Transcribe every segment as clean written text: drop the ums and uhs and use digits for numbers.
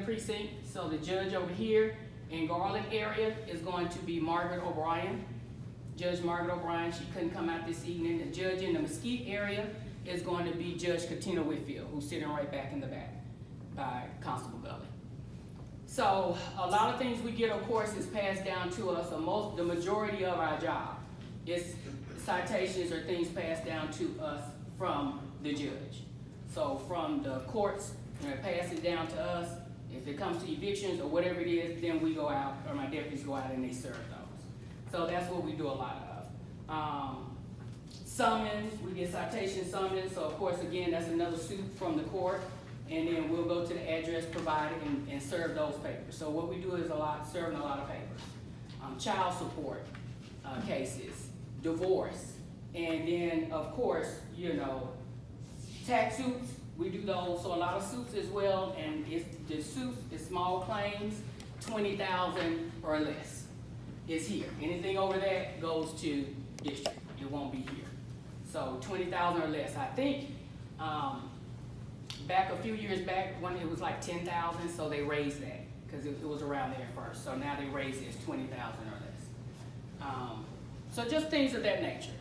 precinct. So the judge over here in Garland area is going to be Margaret O'Brien. Judge Margaret O'Brien, she couldn't come out this evening. The judge in the Mesquite area is going to be Judge Katina Whitfield, who's sitting right back in the back by Constable Gully. So a lot of things we get, of course, is passed down to us. The majority of our job is citations or things passed down to us from the judge. So from the courts, pass it down to us. If it comes to evictions or whatever it is, then we go out, or my deputies go out and they serve those. So that's what we do a lot of. Summons, we get citation summons. So of course, again, that's another suit from the court. And then we'll go to the address provided and serve those papers. So what we do is serving a lot of papers. Child support cases, divorce, and then of course, tax suits, we do those. So a lot of suits as well, and the suits is small claims, 20,000 or less is here. Anything over that goes to district, it won't be here. So 20,000 or less, I think, back a few years back when it was like 10,000, so they raised that because it was around there first. So now they raised it as 20,000 or less. So just things of that nature.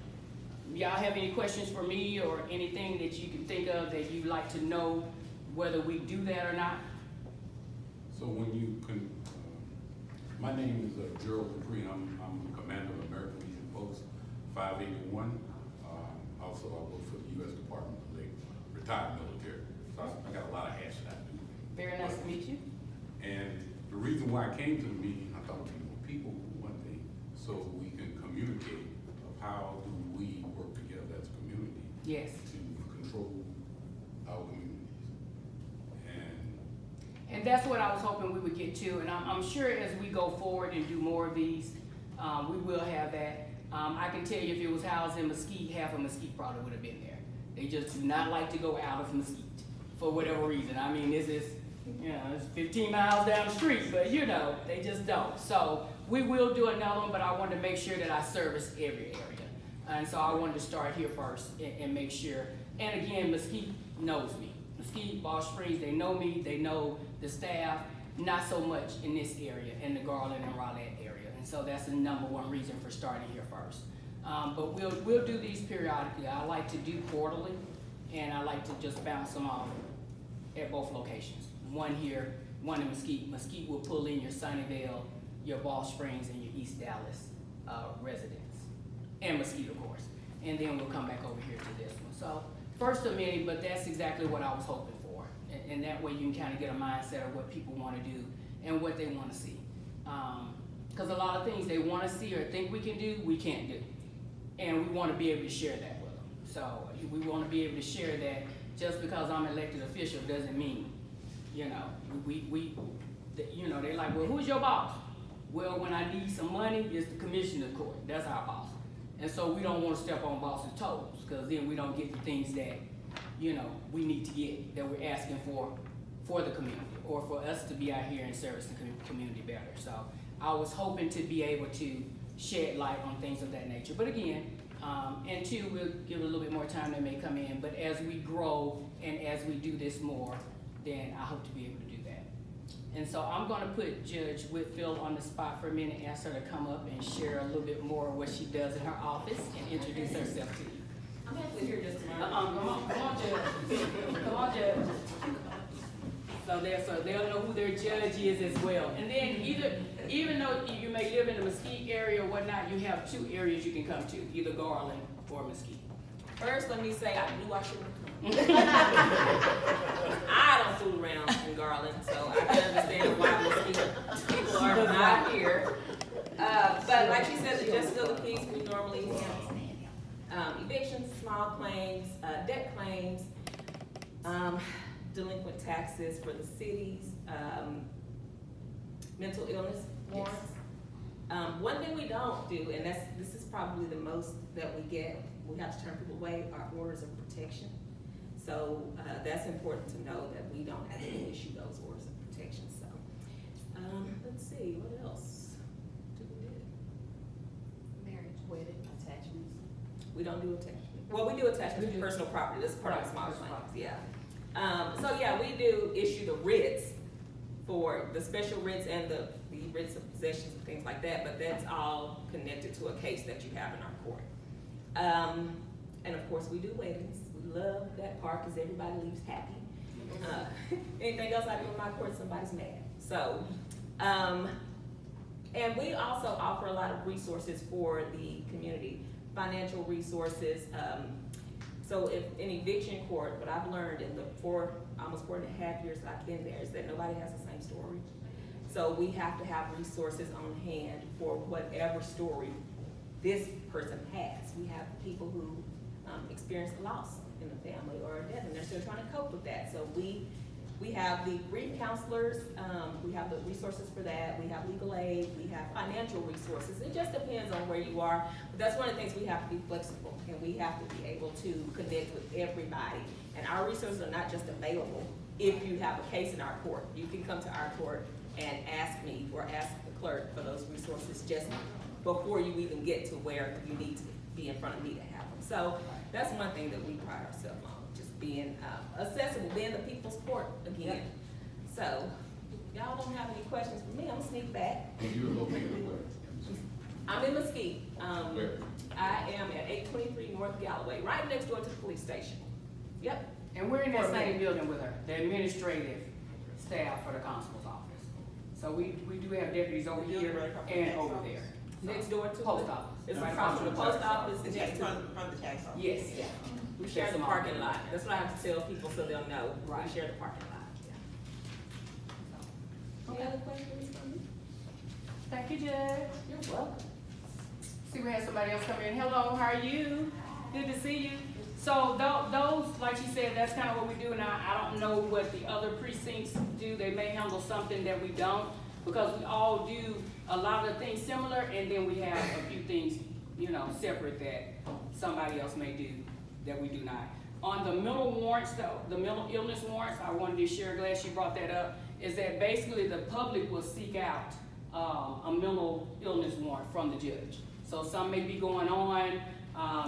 Y'all have any questions for me or anything that you can think of that you'd like to know whether we do that or not? So when you can, my name is Gerald Dupree, and I'm the commander of American Legion Post 581. Also, I work for the U.S. Department of Labor, retired military. So I got a lot of hats that I do. Very nice to meet you. And the reason why I came to the meeting, I thought people one thing, so we can communicate of how do we work together as a community. Yes. To control our communities. And that's what I was hoping we would get to. And I'm sure as we go forward and do more of these, we will have that. I can tell you if it was housed in Mesquite, half of Mesquite probably would have been there. They just do not like to go out of Mesquite for whatever reason. I mean, this is, it's 15 miles down the street, but they just don't. So we will do another one, but I wanted to make sure that I service every area. And so I wanted to start here first and make sure. And again, Mesquite knows me. Mesquite, Ball Springs, they know me, they know the staff, not so much in this area, in the Garland and Rowlett area. And so that's the #1 reason for starting here first. But we'll do these periodically. I like to do quarterly, and I like to just bounce them off at both locations. One here, one in Mesquite. Mesquite will pull in your Sunnyvale, your Ball Springs, and your East Dallas residents, and Mesquite, of course. And then we'll come back over here to this one. So first of many, but that's exactly what I was hoping for. And that way you can kind of get a mindset of what people want to do and what they want to see. Because a lot of things they want to see or think we can do, we can't do. And we want to be able to share that with them. So we want to be able to share that just because I'm an elected official doesn't mean, they're like, well, who's your boss? Well, when I need some money, it's the commissioner court. That's our boss. And so we don't want to step on boss's toes because then we don't get the things that, we need to get, that we're asking for the community or for us to be out here and service the community better. So I was hoping to be able to shed light on things of that nature. But again, and two, we'll give it a little bit more time that may come in, but as we grow and as we do this more, then I hope to be able to do that. And so I'm gonna put Judge Whitfield on the spot for a minute, ask her to come up and share a little bit more of what she does in her office and introduce herself to you. I'm actually here just tomorrow. Come on, Judge. Come on, Judge. So they'll know who their judge is as well. And then even though you may live in the Mesquite area or whatnot, you have 2 areas you can come to, either Garland or Mesquite. First, let me say I knew I shouldn't come. I don't fool around in Garland, so I can understand why Mesquite people are not here. But like she said, the Justice of the Peace, we normally have evictions, small claims, debt claims, delinquent taxes for the cities, mental illness warrants. One thing we don't do, and this is probably the most that we get, we have to turn people away, are orders of protection. So that's important to know that we don't have to issue those orders of protection. So let's see, what else do we do? Marriage, wedding, attachments. We don't do attachments. Well, we do attachments to personal property. This is part of small claims, yeah. So yeah, we do issue the writs for the special writs and the writs of possessions and things like that, but that's all connected to a case that you have in our court. And of course, we do weddings. We love that part because everybody leaves happy. Anything else I do in my court, somebody's mad. So, and we also offer a lot of resources for the community, financial resources. So if in eviction court, what I've learned in the almost 4.5 years that I've been there is that nobody has the same story. So we have to have resources on hand for whatever story this person has. We have people who experience loss in the family or a death, and they're still trying to cope with that. So we have the grief counselors, we have the resources for that, we have legal aid, we have financial resources. It just depends on where you are, but that's one of the things we have to be flexible, and we have to be able to connect with everybody. And our resources are not just available if you have a case in our court. You can come to our court and ask me or ask the clerk for those resources just before you even get to where you need to be in front of me to have them. So that's one thing that we pride ourselves on, just being accessible, being the people's court again. So y'all don't have any questions for me, I'm gonna sneak back. And you're located where? I'm in Mesquite. Where? I am at 823 North Galloway, right next door to the police station. Yep. And we're in that same building with her, the administrative staff for the constable's office. So we do have deputies over here and over there. Next door to Post the- office. It's Right across from the across post office. The next tax, to- from the tax office. Yes. Yeah. We share the parking lot. That's what I have to tell people so they'll know. Right. We share the parking lot. Any other questions from me? Thank you, Judge. You're welcome. See, we had somebody else come in. Hello, how are you? Good to see you. So those, like she said, that's kind of what we do. Now, I don't know what the other precincts do. They may handle something that we don't, because we all do a lot of things similar, and then we have a few things, separate that somebody else may do that we do not. On the mental warrants, though, the mental illness warrants, I wanted to share, glad she brought that up, is that basically the public will seek out a mental illness warrant from the judge. So some may be going on,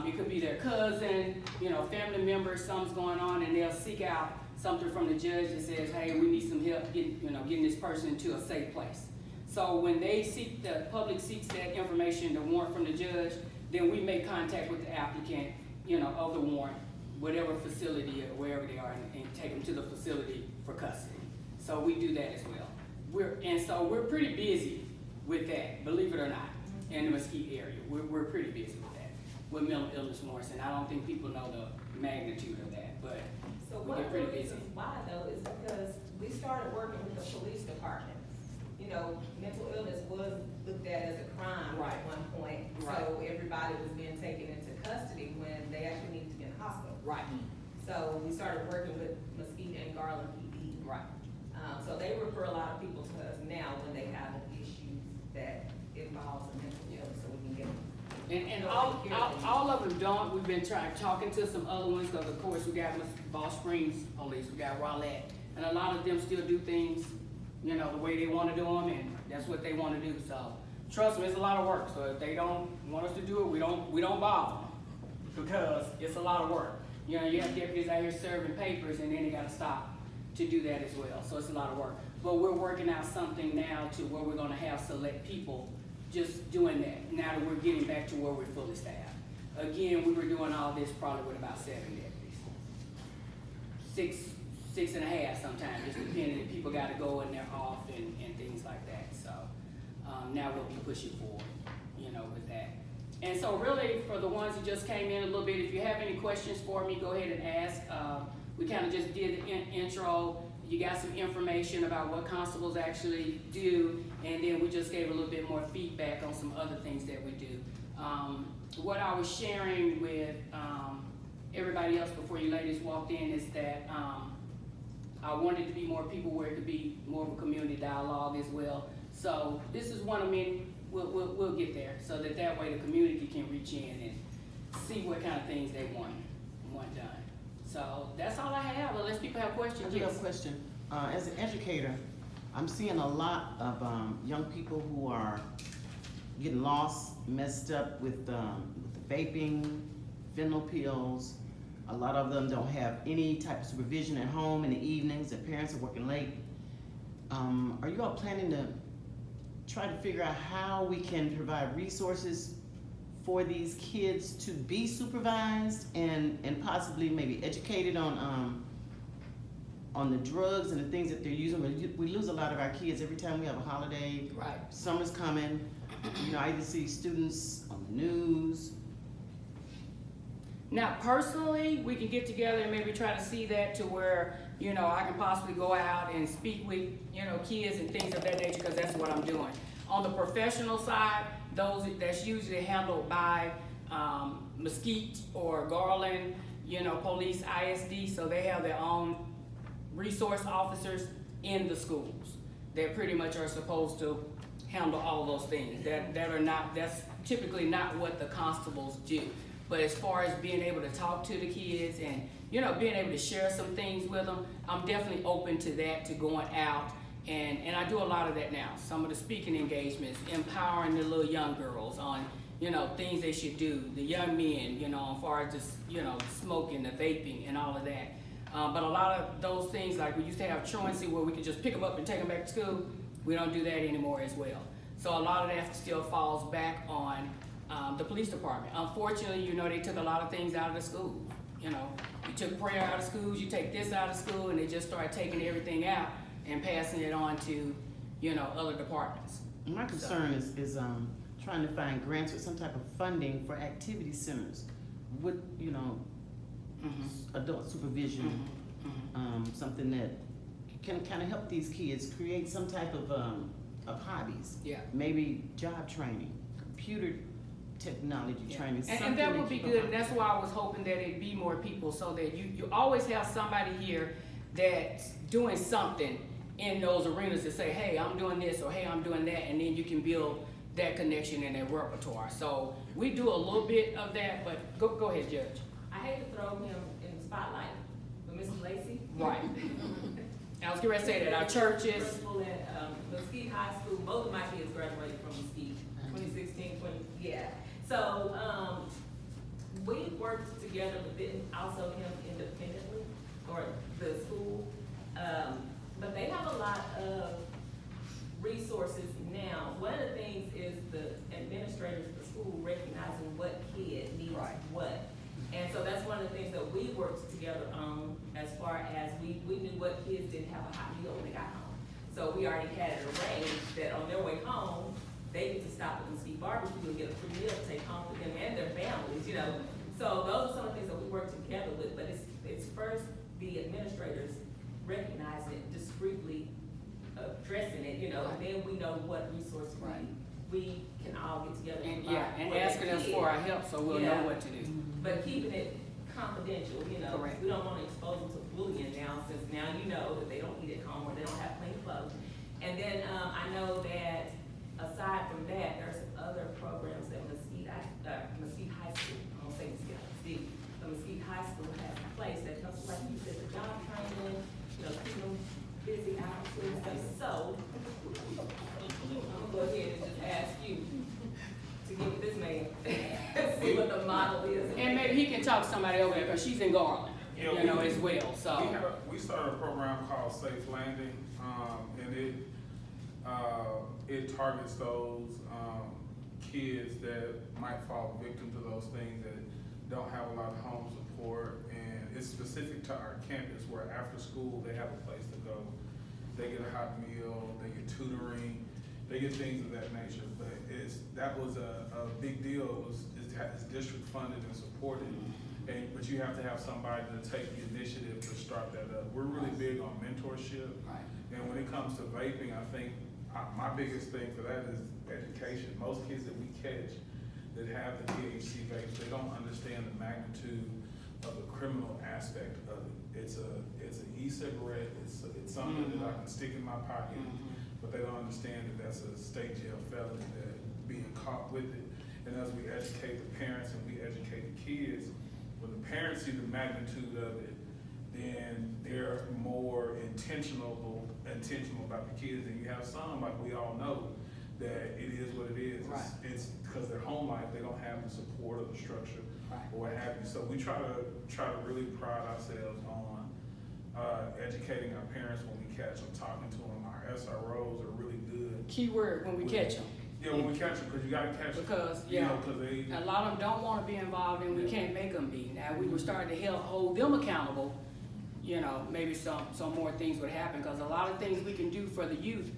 it could be their cousin, family member, something's going on, and they'll seek out something from the judge that says, hey, we need some help getting this person into a safe place. So when the public seeks that information, the warrant from the judge, then we make contact with the applicant, of the warrant, whatever facility or wherever they are, and take them to the facility for custody. So we do that as well. We're pretty busy with that, believe it or not, in the Mesquite area. We're pretty busy with that, with mental illness warrants, and I don't think people know the magnitude of that, but So we one get of the pretty busy. reasons why though is because we started working with the police department. Mental illness was looked at as a crime Right. at one point. Right. So everybody was being taken into custody when they actually needed to be in the hospital. Right, So we started working with Mesquite and Garland PD. right. So they refer a lot of people to us now when they have an issue that involves a mental illness, so we can get them. And all of them don't. We've been talking to some other ones, because of course we got Ball Springs Police, we got Rowlett, and a lot of them still do things, the way they want to do them, and that's what they want to do. So trust me, it's a lot of work. So if they don't want us to do it, we don't bother them, because it's a lot of work. You have deputies out here serving papers, and then they got to stop to do that as well. So it's a lot of work. But we're working out something now to where we're going to have select people just doing that, now that we're getting back to where we're fully staffed. Again, we were doing all this probably with about 7 deputies. 6.5 sometimes, just depending if people gotta go and they're off and things like that. So, now we'll be pushing forward, with that. And so really, for the ones who just came in a little bit, if you have any questions for me, go ahead and ask. We kind of just did the intro. You got some information about what constables actually do, and then we just gave a little bit more feedback on some other things that we do. What I was sharing with everybody else before you ladies walked in is that I wanted to be more people where it could be more of a community dialogue as well. So this is one of many. We'll get there, so that way the community can reach in and see what kind of things they want done. So that's all I have, unless people have questions. I do have Yes. a question. As an educator, I'm seeing a lot of young people who are getting lost, messed up with the vaping, fentanyl pills. A lot of them don't have any type of supervision at home in the evenings. Their parents are working late. Are you all planning to try to figure out how we can provide resources for these kids to be supervised and possibly maybe educated on the drugs and the things that they're using? We lose a lot of our kids every time we have a holiday. Right. Summer's coming. You know, I either see students on the news. Now, personally, we can get together and maybe try to see that to where, you know, I can possibly go out and speak with, you know, kids and things of that nature, because that's what I'm doing. On the professional side, that's usually handled by Mesquite or Garland, you know, Police ISD, so they have their own resource officers in the schools that pretty much are supposed to handle all those things. That's typically not what the constables do. But as far as being able to talk to the kids and, you know, being able to share some things with them, I'm definitely open to that, to going out. And I do a lot of that now. Some of the speaking engagements, empowering the little young girls on, you know, things they should do. The young men, you know, as far as just, you know, smoking, the vaping and all of that. But a lot of those things, like we used to have truancy where we could just pick them up and take them back to school. We don't do that anymore as well. So a lot of that still falls back on the police department. Unfortunately, you know, they took a lot of things out of the school. You know, you took prayer out of schools, you take this out of school, and they just started taking everything out and passing it on to, you know, other departments. My concern is trying to find grants with some type of funding for activity centers with, you know, adult supervision, something that can kind of help these kids create some type of hobbies. Yeah. Maybe job training, computer technology training. And that would be good, and that's why I was hoping that it'd be more people, so that you always have somebody here that's doing something in those arenas to say, hey, I'm doing this, or hey, I'm doing that, and then you can build that connection and that repertoire. So we do a little bit of that, but go ahead, Judge. I hate to throw him in the spotlight, but Mrs. Lacy. Right. I was going to say that our churches. Principal at Mesquite High School, both of my kids graduated from Mesquite, 2016, yeah. So we worked together, but then also him independently, or the school. But they have a lot of resources now. One of the things is the administrators of the school recognizing what kid needs what. And so that's one of the things that we worked together on, as far as we knew what kids didn't have a hot meal when they got home. So we already had it arranged that on their way home, they get to stop at Mesquite Barbecue and get a free meal to take home for them and their families, you know. So those are some of the things that we work together with, but it's first the administrators recognizing it, discreetly addressing it, you know, and then we know what resources we can all get together And, provide and for the asking us kids. for our help, so we'll know what to do. But keeping it confidential, you know, Correct. we don't want to expose them to bullying now, since now you know that they don't eat at home or they don't have clean clothes. And then I know that aside from that, there are some other programs that Mesquite High School, I don't say Mesquite, the Mesquite High School has in place that helps, like you said, the job training, you know, keep them busy out and stuff. So I'm gonna go ahead and just ask you to get with this man, see what the model is. And maybe he can talk to somebody over there, because she's in Garland, Yeah, you know, as well, so. We started a program called Safe Landing, and it targets those kids that might fall victim to those things, that don't have a lot of home support, and it's specific to our campus, where after school they have a place to go. They get a hot meal, they get tutoring, they get things of that nature. But that was a big deal. It's district funded and supported, but you have to have somebody to take the initiative to start that up. We're really big on mentorship, and when it comes to vaping, I think my biggest thing for that is education. Most kids that we catch that have the THC vapes, they don't understand the magnitude of the criminal aspect of it. It's an e-cigarette. It's something that I can stick in my pocket, but they don't understand that that's a state jail felony, that being caught with it. And as we educate the parents and we educate the kids, when the parents see the magnitude of it, then they're more intentional about the kids. And you have some, like we all know, that it is what it is. It's because their home life, they don't have the support or the structure or what have you. So we try to really pride ourselves on educating our parents when we catch them, talking to them. Our SROs are really good. Keyword when we catch them. Yeah, when we catch them, because you gotta catch them. Because, You yeah, know, 'cause they, a lot of them don't wanna be involved and we can't make them be. Now, we were starting to hold them accountable, you know, maybe some more things would happen, because a lot of things we can do for the youth,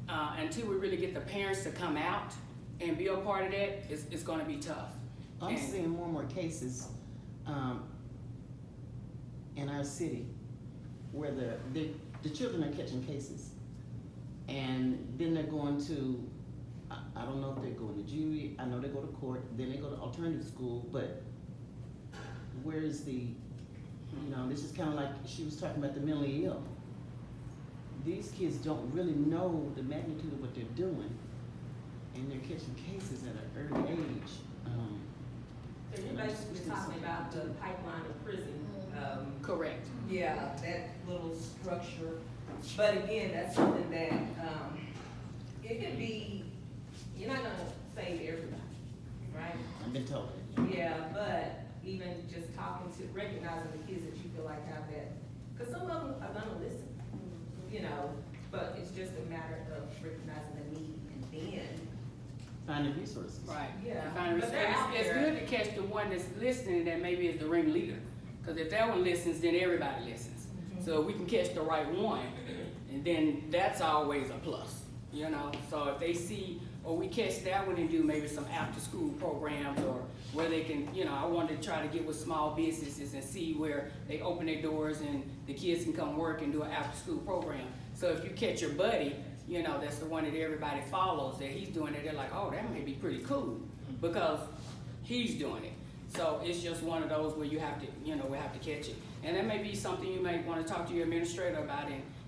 until we really get the parents to come out and be a part of that, it's gonna be tough. I'm And- seeing more and more cases, in our city where the children are catching cases. And then they're going to, I don't know if they're going to jury, I know they go to court, then they go to alternative school, but where is the, you know, this is kinda like she was talking about the mentally ill. These kids don't really know the magnitude of what they're doing, and they're catching cases at an early age. So you're basically talking about the pipeline of prison, Correct. yeah, that little structure. But again, that's something that, it can be, you're not gonna save everybody, right? I've been told. Yeah, but even just talking to, recognizing the kids that you feel like have that, cause some of them are gonna listen, you know, but it's just a matter of recognizing the need and then, Finding resources. Right. Yeah, And find but they're out it's there. good to catch the one that's listening that maybe is the ringleader. Cause if that one listens, then everybody listens. So if we can catch the right one, and then that's always a plus, you know? So if they see, or we catch that one and do maybe some after-school programs, or where they can, you know, I wanted to try to get with small businesses and see where they open their doors and the kids can come work and do an after-school program. So if you catch your buddy, you know, that's the one that everybody follows, that he's doing it, they're like, oh, that may be pretty cool, because he's doing it. So it's just one of those where you have to, you know, we have to catch it. And that may be something you may want to talk to your administrator about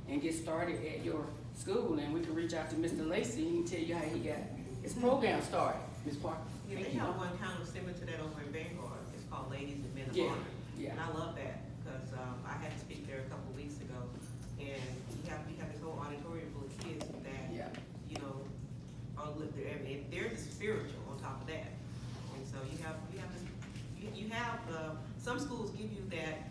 and get started at your school, and we can reach out to Mr. Lacy, he can tell you how he got his program started. Ms. Parker? Yeah, they Thank you. have one kind of similar to that over in Vanguard. It's called Ladies and Men of Yeah, Honor. yeah. And I love that, because I had to speak there a couple of weeks ago, and you have this whole auditorium full of kids that, Yeah. you know, are there's a spiritual on top of that. And so you have some schools give you that,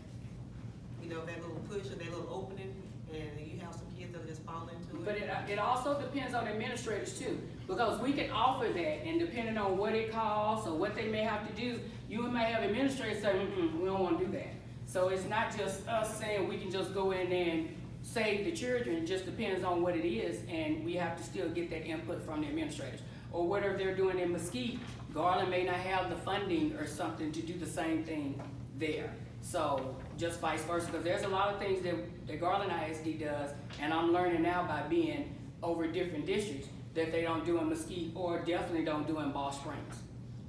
you know, that little push or that little opening, and you have some kids that just fall into it. But it also depends on administrators too, because we can offer that, and depending on what it costs or what they may have to do, you may have administrators say, we don't want to do that. So it's not just us saying we can just go in there and save the children. It just depends on what it is, and we have to still get that input from the administrators. Or whatever they're doing in Mesquite, Garland may not have the funding or something to do the same thing there. So just vice versa, because there's a lot of things that Garland ISD does, and I'm learning now by being over different districts that they don't do in Mesquite, or definitely don't do in Ball Springs.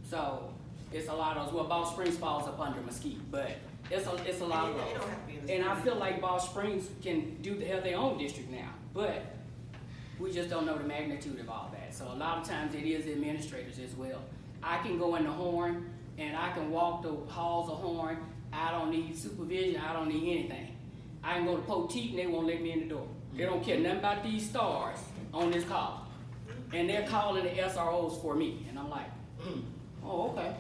So it's a lot of those. Well, Ball Springs falls up under Mesquite, but it's a lot of They don't have to be in those. the And I city. feel like Ball Springs can have their own district now, but we just don't know the magnitude of all that. So a lot of times it is administrators as well. I can go in the Horn and I can walk the halls of Horn. I don't need supervision. I don't need anything. I can go to Poteet and they won't let me in the door. They don't care nothing about these stars on this call. And they're calling the SROs for me. And I'm like, oh, okay.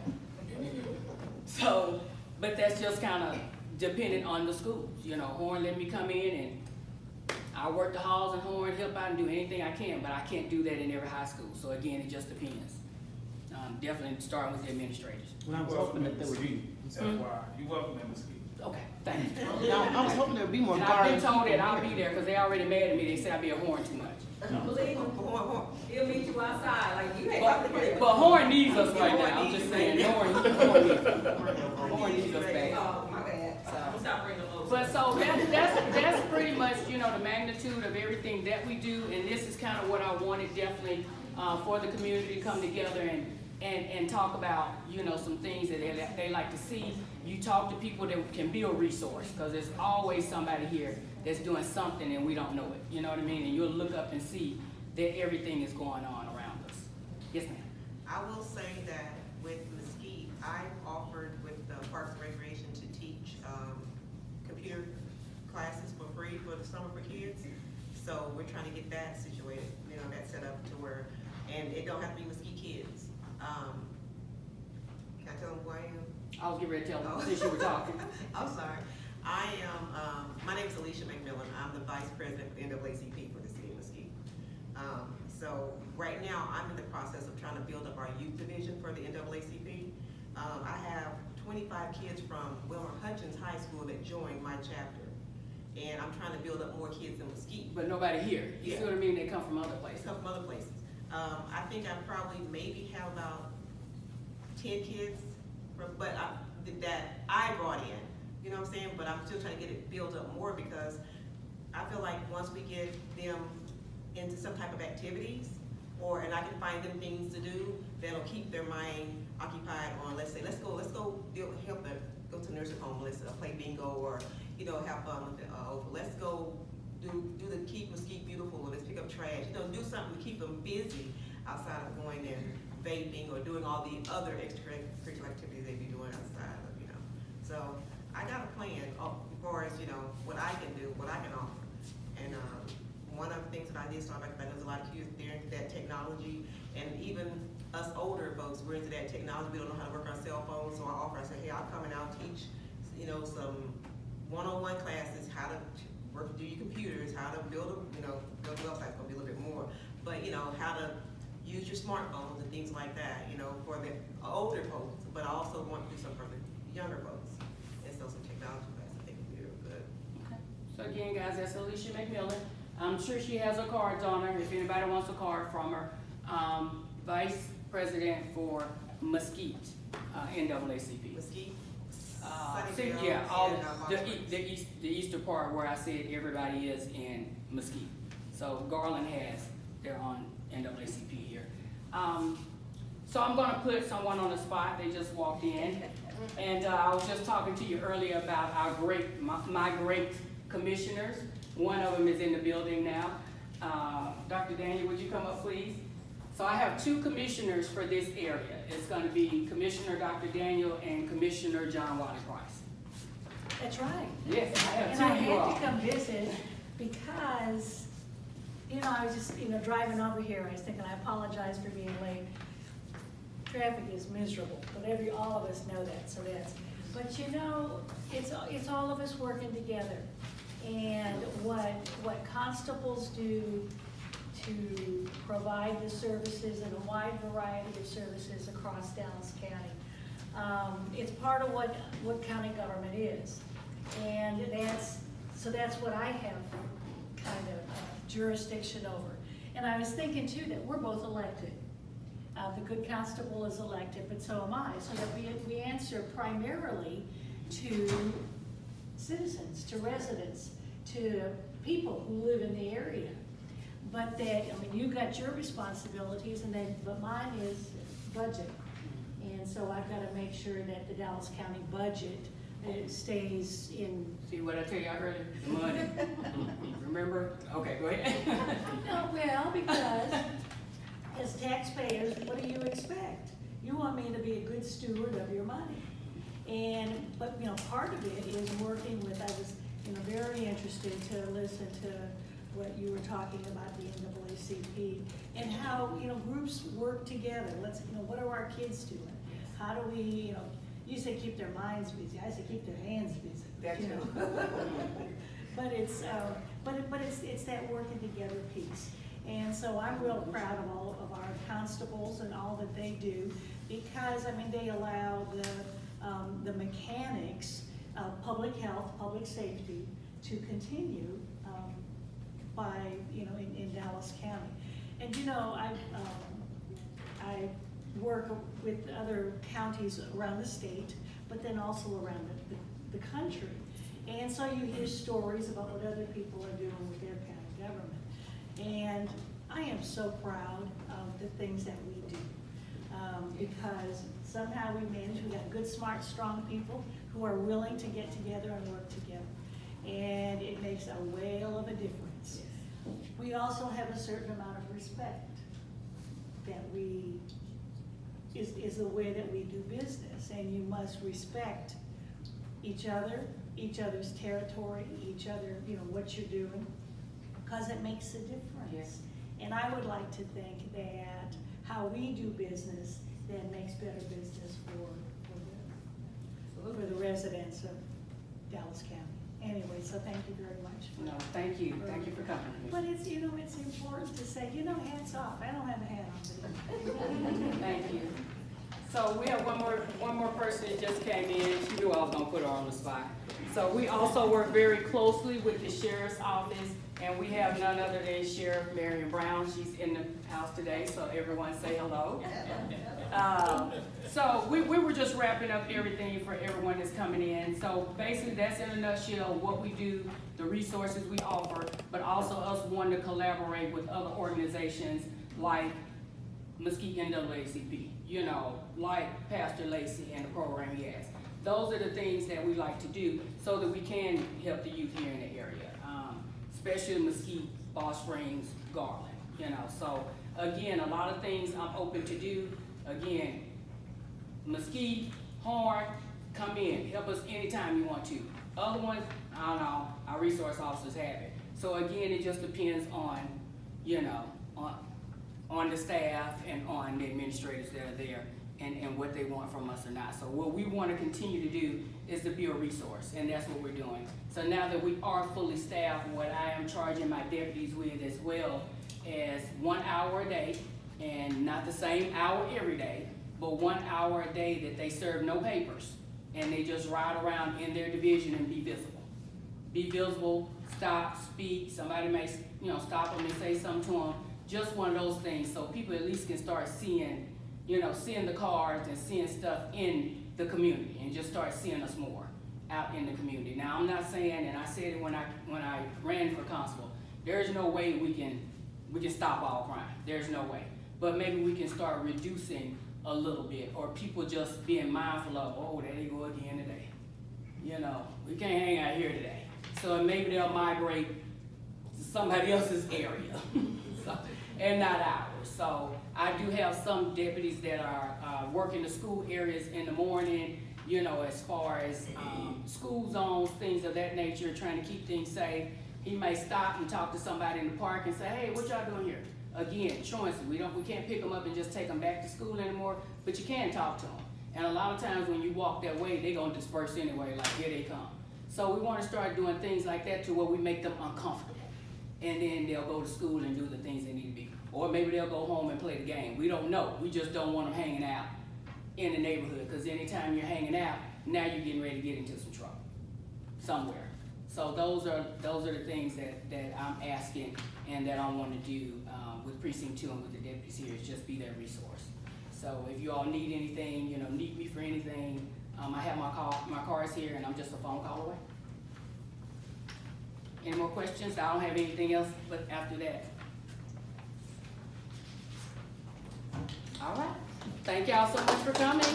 So, but that's just kind of dependent on the schools. You know, Horn let me come in and I work the halls in Horn, help out and do anything I can, but I can't do that in every high school. So again, it just depends. Definitely starting with the administrators. Well, I was hoping that there would be, FYI, you welcome in Mesquite. Okay, thank you. I was hoping there would be more And I've been Garland told that people I'll here. be there because they already mad at me. They said I be a Horn too much. Believe me, he'll meet you outside, like you ain't got to pray. But Horn needs us right now. I'm just saying, Horn needs us. Horn needs us bad. Oh, my bad. I'm gonna stop bringing them over. But so that's pretty much, you know, the magnitude of everything that we do, and this is kind of what I wanted definitely for the community to come together and talk about, you know, some things that they like to see. You talk to people that can be a resource, because there's always somebody here that's doing something and we don't know it. You know what I mean? And you'll look up and see that everything is going on around us. Yes, ma'am. I will say that with Mesquite, I've offered with the Parks and Recreation to teach computer classes for free for the summer for kids. So we're trying to get that situated, you know, that set up to where, and it don't have to be Mesquite kids. Can I tell them who I am? I was getting ready to tell them Oh. since you were talking. I'm sorry. I am, my name is Alicia McMillan. I'm the Vice President for NAACP for the City of Mesquite. So right now, I'm in the process of trying to build up our youth division for the NAACP. I have 25 kids from Wilmer Hutchins High School that joined my chapter. And I'm trying to build up more kids in Mesquite. But nobody here. You see Yeah. what I mean? They come from other They places. come from other places. I think I probably maybe have about 10 kids that I brought in, you know what I'm saying? But I'm still trying to get it built up more because I feel like once we get them into some type of activities, and I can find them things to do that'll keep their mind occupied on, let's say, let's go help them go to nursing home, let's play bingo, or, you know, have fun with it, let's go do the Keep Mesquite Beautiful, or let's pick up trash, you know, do something to keep them busy outside of going and vaping or doing all the other extracurricular activities they be doing outside of, you know. So I got a plan as far as, you know, what I can do, what I can offer. And one of the things that I did start back, there's a lot of kids there into that technology, and even us older folks, we're into that technology, we don't know how to work our cell phones, so I say, hey, I'll come and I'll teach, you know, some one-on-one classes, how to work, do your computers, how to build a website, gonna be a little bit more, but, you know, how to use your smartphones and things like that, you know, for the older folks, but I also want to do something for the younger folks, and so some technology classes, I think would be real good. Okay. So again, guys, that's Alicia McMillan. I'm sure she has her cards on her, if anybody wants a card from her. Vice President for Mesquite, NAACP. Mesquite, See, yeah, all the eastern part where I said everybody is in Mesquite. So Garland has their own NAACP here. So I'm gonna put someone on the spot, they just walked in. And I was just talking to you earlier about our my great commissioners. One of them is in the building now. Dr. Daniel, would you come up, please? So I have two commissioners for this area. It's gonna be Commissioner Dr. Daniel and Commissioner John Wiley Price. That's right. Yes, I have And two I of you all. had to come visit because, you know, I was just, you know, driving over here, I was thinking, I apologize for being late. Traffic is miserable, but all of us know that, so but you know, it's all of us working together. And what constables do to provide the services and a wide variety of services across Dallas County. It's part of what county government is. And that's what I have kind of jurisdiction over. And I was thinking too that we're both elected. The good constable is elected, but so am I. So that we answer primarily to citizens, to residents, to people who live in the area. But you've got your responsibilities, but mine is budget. And so I've got to make sure that the Dallas County budget stays in. See what I tell you earlier? The money. Remember? Okay, go ahead. No, well, because as taxpayers, what do you expect? You want me to be a good steward of your money. But you know, part of it is working with, I was, you know, very interested to listen to what you were talking about, the NAACP, and how, you know, groups work together. What are our kids doing? How do we, you know, you say keep their minds busy, I say keep their hands busy. That's you know. But it's that working together piece. And so I'm real proud of all of our constables and all that they do, because, they allow the mechanics of public health, public safety to continue in Dallas County. And you know, I work with other counties around the state, but then also around the country. And so you hear stories about what other people are doing with their county government. And I am so proud of the things that we do. Because somehow we manage, we got good, smart, strong people who are willing to get together and work together. And it makes a whale of a difference. We also have a certain amount of respect that is the way that we do business. And you must respect each other, each other's territory, each other, you know, what you're doing, because it makes a difference. Yes. And I would like to think that how we do business then makes better business for the residents of Dallas County. Anyway, so thank you very much. No, thank you for coming. But it's, you know, it's important to say, you know, hats off. I don't have a hat on today. Thank you. So we have one more person that just came in. She knew I was gonna put her on the spot. So we also work very closely with the sheriff's office, and we have none other than Sheriff Marion Brown. She's in the house today, so everyone say hello. So we were just wrapping up everything for everyone that's coming in. So basically, that's in a nutshell what we do, the resources we offer, but also us wanting to collaborate with other organizations like Mesquite NAACP, you know, like Pastor Lacey and the program he has. Those are the things that we like to do so that we can help the youth here in the area, especially Mesquite, Ball Springs, Garland, you know. So again, a lot of things I'm open to do. Again, Mesquite, Horn, come in, help us anytime you want to. Other ones, I don't know, our resource officers have it. So again, it just depends on, you know, on the staff and on the administrators that are there and what they want from us or not. So what we want to continue to do is to be a resource, and that's what we're doing. So now that we are fully staffed, what I am charging my deputies with as well as 1 hour a day, and not the same hour every day, but 1 hour a day that they serve no papers, and they just ride around in their division and be visible. Be visible, stop, speak, somebody may, you know, stop them and say something to them. Just one of those things, so people at least can start seeing, you know, seeing the cards and seeing stuff in the community, and just start seeing us more out in the community. Now, I'm not saying, and I said it when I ran for constable, there's no way we can stop all crime. There's no way. But maybe we can start reducing a little bit, or people just being mindful of, oh, there they go again today. You know, we can't hang out here today. So maybe they'll migrate to somebody else's area. So, and not ours. So I do have some deputies that are working the school areas in the morning, you know, as far as school zones, things of that nature, trying to keep things safe. He may stop and talk to somebody in the park and say, hey, what y'all doing here? Again, choices. We can't pick them up and just take them back to school anymore, but you can talk to them. And a lot of times when you walk that way, they're gonna disperse anyway, like here they come. So we wanna start doing things like that to where we make them uncomfortable. And then they'll go to school and do the things they need to be. Or maybe they'll go home and play the game. We don't know. We just don't want them hanging out in the neighborhood, because anytime you're hanging out, now you're getting ready to get into some trouble somewhere. So those are the things that I'm asking and that I want to do with Precinct 2 and with the deputies here, is just be that resource. So if you all need anything, you know, need me for anything, I have my cards here, and I'm just a phone call away. Any more questions? I don't have anything else but after that. All right. Thank y'all so much for coming.